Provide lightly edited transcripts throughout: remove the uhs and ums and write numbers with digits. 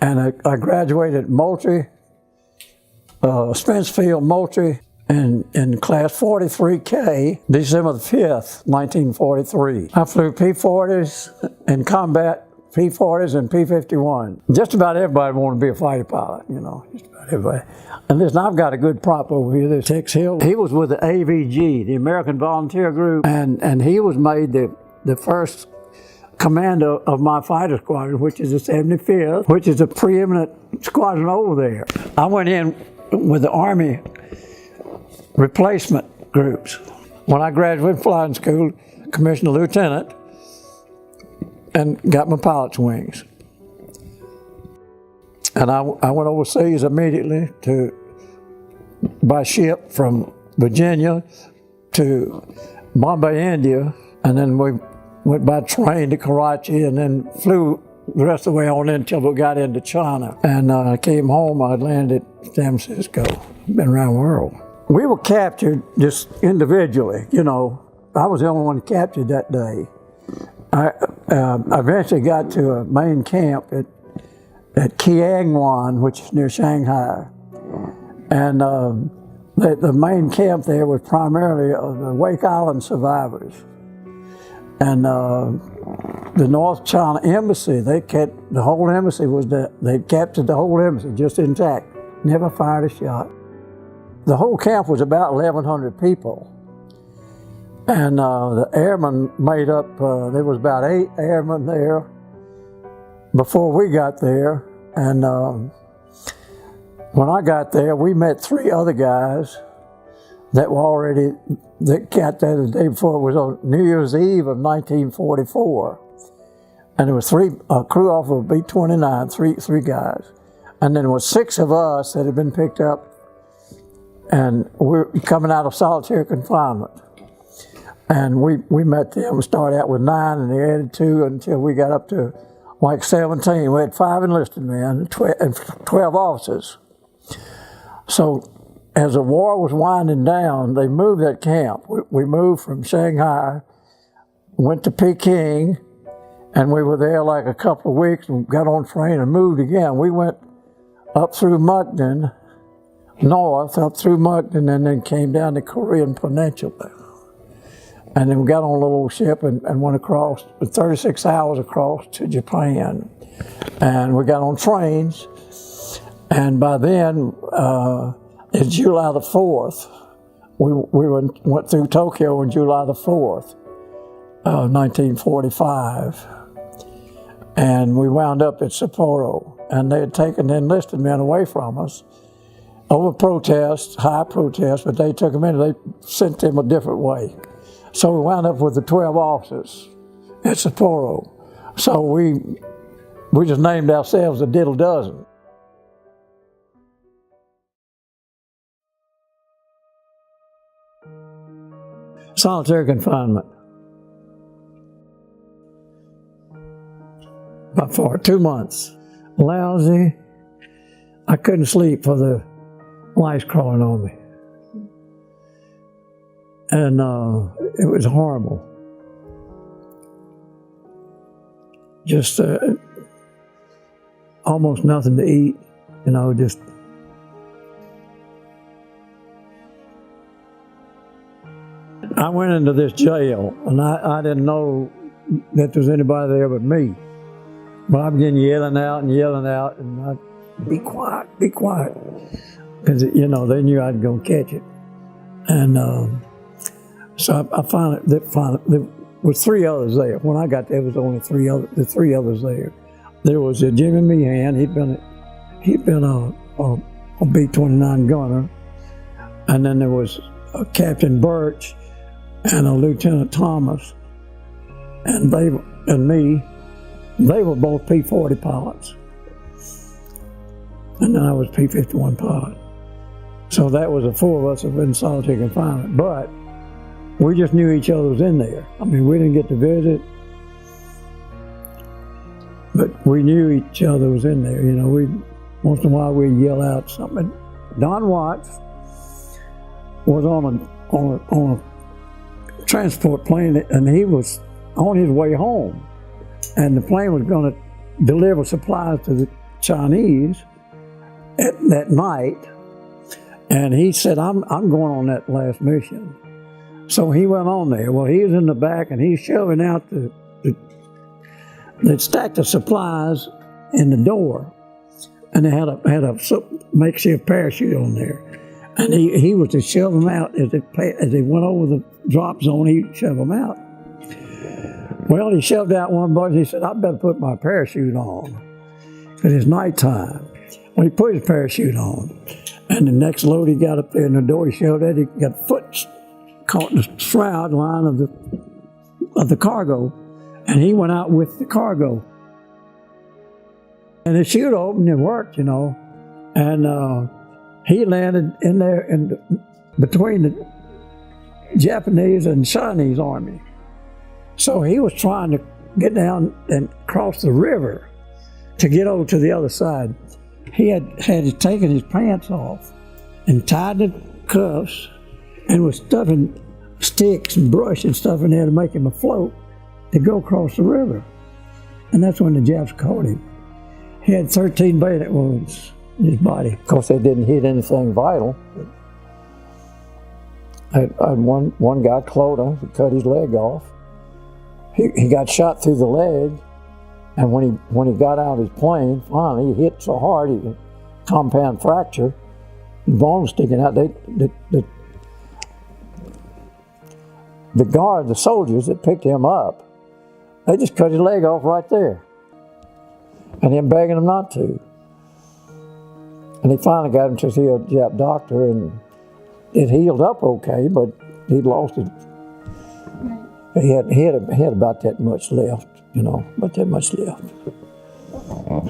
And I graduated Moultrie, Spence Field, Moultrie, in class 43K, December the 5th, 1943. I flew P-40s in combat, P-40s and P-51. Just about everybody wanted to be a fighter pilot, you know, just about everybody. And listen, I've got a good prop over here, this Tex Hill. He was with the AVG, the American Volunteer Group, and he was made the first commander of my fighter squadron, which is the 75th, which is a preeminent squadron over there. I went in with the Army replacement groups. When I graduated flying school, commissioned a lieutenant and got my pilot's wings. And I went overseas immediately by ship from Virginia to Bombay, India, and then we went by train to Karachi and then flew the rest of the way on in until we got into China. And I came home, I landed at San Francisco, been around the world. We were captured just individually, you know. I was the only one captured that day. I eventually got to a main camp at Kiangwan, which is near Shanghai. And the main camp there was primarily the Wake Island survivors. And the North China Embassy, they kept, the whole embassy was that, they captured the whole embassy just intact, never fired a shot. The whole camp was about 1,100 people. And the airmen made up, there was about 8 airmen there before we got there. And when I got there, we met 3 other guys that were already, that got there the day before. It was on New Year's Eve of 1944. And there was 3, crew off of B-29, three guys. And then there was 6 of us that had been picked up, and we're coming out of solitary confinement. And we met them, we started out with 9 and they added 2 until we got up to like 17. We had 5 enlisted men and 12 officers. So as the war was winding down, they moved that camp. We moved from Shanghai, went to Peking, and we were there like a couple of weeks and got on train and moved again. We went up through Mukden, north, up through Mukden, and then came down the Korean Peninsula. And then we got on a little ship and went across, 36 hours across to Japan. And we got on trains, and by then, it's July the 4th. We went through Tokyo on July the 4th, 1945. And we wound up at Sapporo, and they had taken the enlisted men away from us over protest, high protest, but they took them in, they sent them a different way. So we wound up with the 12 officers at Sapporo. So we just named ourselves the Diddle Dozen. Solitary confinement. For 2 months. Lousy. I couldn't sleep for the lice crawling on me. And it was horrible. Just almost nothing to eat, you know, just. I went into this jail, and I didn't know that there was anybody there but me. But I began yelling out, and I'd be quiet, because, you know, they knew I'd go catch it. And so I finally, there was 3 others there. When I got there, there was only 3 others there. There was Jimmy Meehan. He'd been a B-29 gunner, and then there was Captain Birch and a Lieutenant Thomas, and me. They were both P-40 pilots, and then I was P-51 pilot. So that was the 4 of us that were in solitary confinement, but we just knew each other was in there. I mean, we didn't get to visit, but we knew each other was in there. You know, once in a while we'd yell out something. Don Watts was on a transport plane, and he was on his way home, and the plane was going to deliver supplies to Chinese that night, and he said, I'm going on that last mission. So he went on there. Well, he was in the back, and he's shoving out the stack of supplies in the door, and they had a makeshift parachute on there. And he was to shove them out as they went over the drop zone. He'd shove them out. Well, he shoved out one bunch. He said, "I better put my parachute on, because it's nighttime." Well, he put his parachute on, and the next load he got up there in the door, he shoved it. He got foot caught in the shroud line of the cargo, and he went out with the cargo. And the chute opened and worked, you know, and he landed in there between the Japanese and Chinese army. So he was trying to get down and cross the river to get over to the other side. He had taken his pants off and tied the cuffs and was stuffing sticks and brush and stuff in there to make him afloat to go across the river. And that's when the Japs caught him. He had 13 bayonet wounds in his body. Of course, they didn't hit anything vital. I had one guy, Clota, who cut his leg off. He got shot through the leg, and when he got out of his plane, finally, he hit so hard, he had a compound fracture, his bone was sticking out. The guard, the soldiers that picked him up, they just cut his leg off right there, and him begging him not to. And they finally got him to see a Jap doctor, and it healed up okay, but he'd lost it. He had about that much left, you know, about that much left.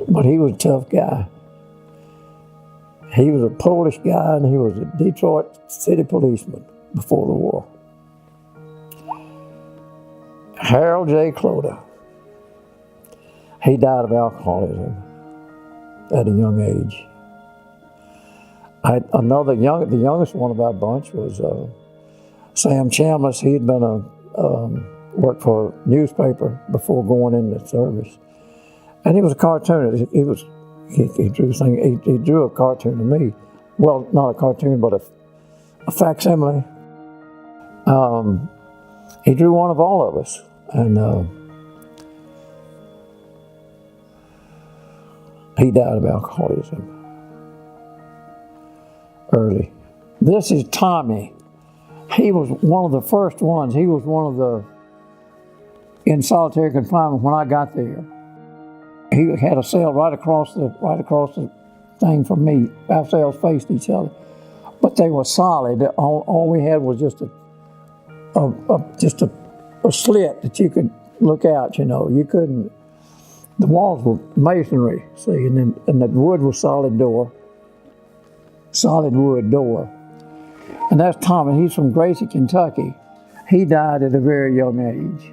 But he was a tough guy. He was a Polish guy, and he was a Detroit city policeman before the war. Harold J. Clota. He died of alcoholism at a young age. The youngest one of our bunch was Sam Chambliss. He had been worked for a newspaper before going into service, and he was a cartoonist. He drew a cartoon of me. Well, not a cartoon, but a facsimile. He drew one of all of us, and he died of alcoholism early. This is Tommy. He was one of the first ones. He was one of the in solitary confinement when I got there. He had a cell right across the thing from me. Our cells faced each other, but they were solid. All we had was just a slit that you could look out. You know, you couldn't. The walls were masonry, see, and the wood was solid wood door. And that's Tommy. He's from Gracie, Kentucky. He died at a very young age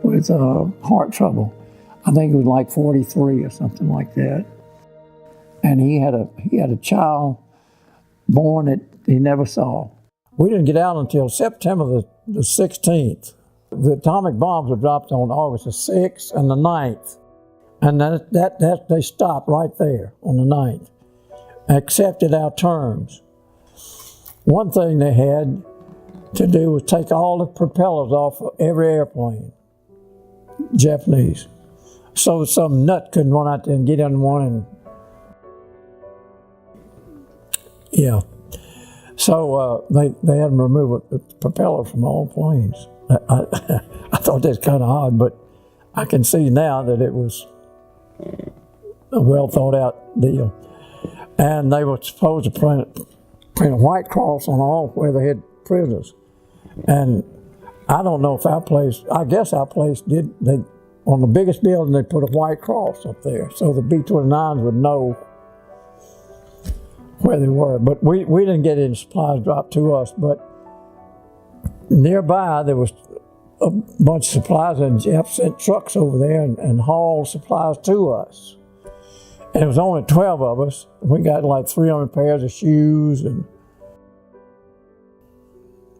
with heart trouble. I think it was like 43 or something like that. And he had a child born that he never saw. We didn't get out until September the 16th. The atomic bombs were dropped on August the 6th and the 9th. And that they stopped right there on the 9th. Accepted our terms. One thing they had to do was take all the propellers off of every airplane, Japanese, so some nut couldn't run out there and get in one and, yeah. So they had them remove the propeller from all planes. I thought that's kind of odd, but I can see now that it was a well thought out deal. And they were supposed to print a white cross on all where they had prisoners. And I don't know if I guess our place did, on the biggest building they put a white cross up there so the B-29s would know where they were. But we didn't get any supplies dropped to us, but nearby there was a bunch of supplies, and Jeff sent trucks over there and hauled supplies to us. And it was only 12 of us. We got like 300 pairs of shoes and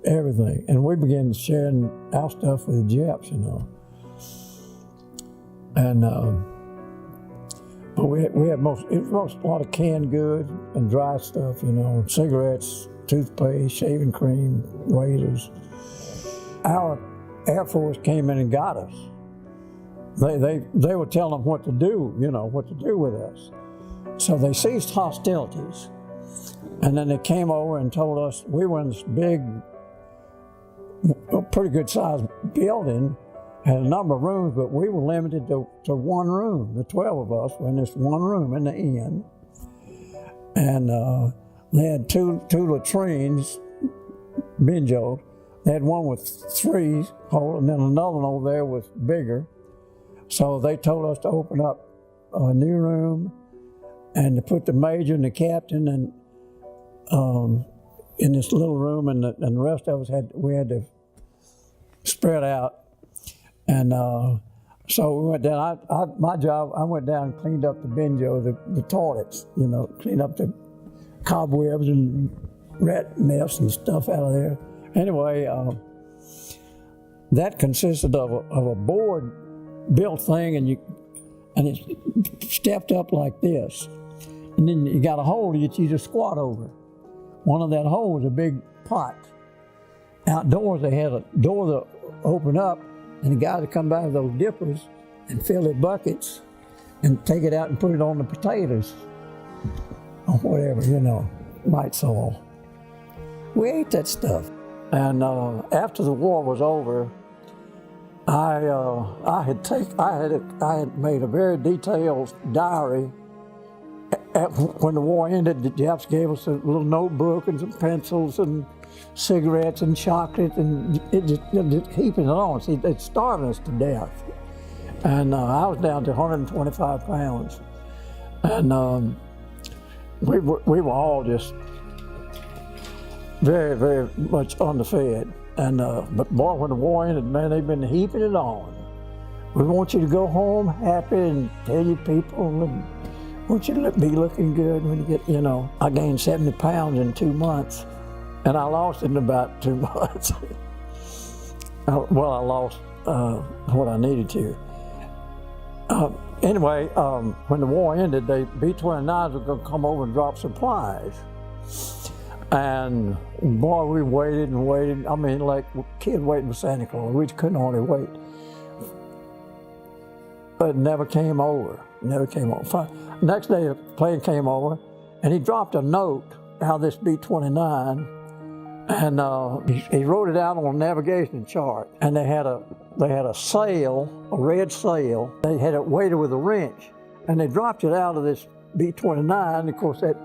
everything. And we began sharing our stuff with the Japs, you know. And But we had it was a lot of canned goods and dry stuff, cigarettes, toothpaste, shaving cream, razors. Our Air Force came in and got us. They were telling them what to do, what to do with us. So they ceased hostilities. And then they came over and told us we were in this big, pretty good sized building, had a number of rooms, but we were limited to one room. The 12 of us were in this one room in the inn. And they had two latrines, Benjo. They had one with 3 holes, and then another one over there was bigger. So they told us to open up a new room and to put the major and the captain and in this little room, and the rest of us had to spread out. And so we went down. My job, I went down and cleaned up the Benjo, the toilets, cleaned up the cobwebs and rat mess and stuff out of there. Anyway, that consisted of a board-built thing, and it stepped up like this. And then you got a hole that you just squat over. One of that hole was a big pot. Outdoors, they had a door that opened up, and the guys would come by with those dippers and fill their buckets and take it out and put it on the potatoes or whatever, light soil. We ate that stuff. And after the war was over, I had made a very detailed diary. When the war ended, the Japs gave us a little notebook and some pencils and cigarettes and chocolate, and it just heaping it on. See, they'd starving us to death. And I was down to 125 pounds. And we were all just very, very much underfed. And but boy, when the war ended, man, they've been heaping it on. We want you to go home happy and tell your people, and want you to be looking good when you get, I gained 70 pounds in 2 months, and I lost it in about 2 months. I lost what I needed to. Anyway, when the war ended, B-29s were going to come over and drop supplies. And boy, we waited and waited. I mean, like a kid waiting for Santa Claus. We couldn't hardly wait. But it never came over. Next day, the plane came over, and he dropped a note out of this B-29, and he wrote it out on a navigation chart. And they had a sail, a red sail. They had it weighted with a wrench, and they dropped it out of this B-29. Of course, that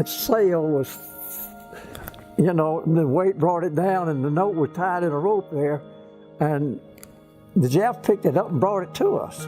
sail was, the weight brought it down, and the note was tied in a rope there, and the Japs picked it up and brought it to us.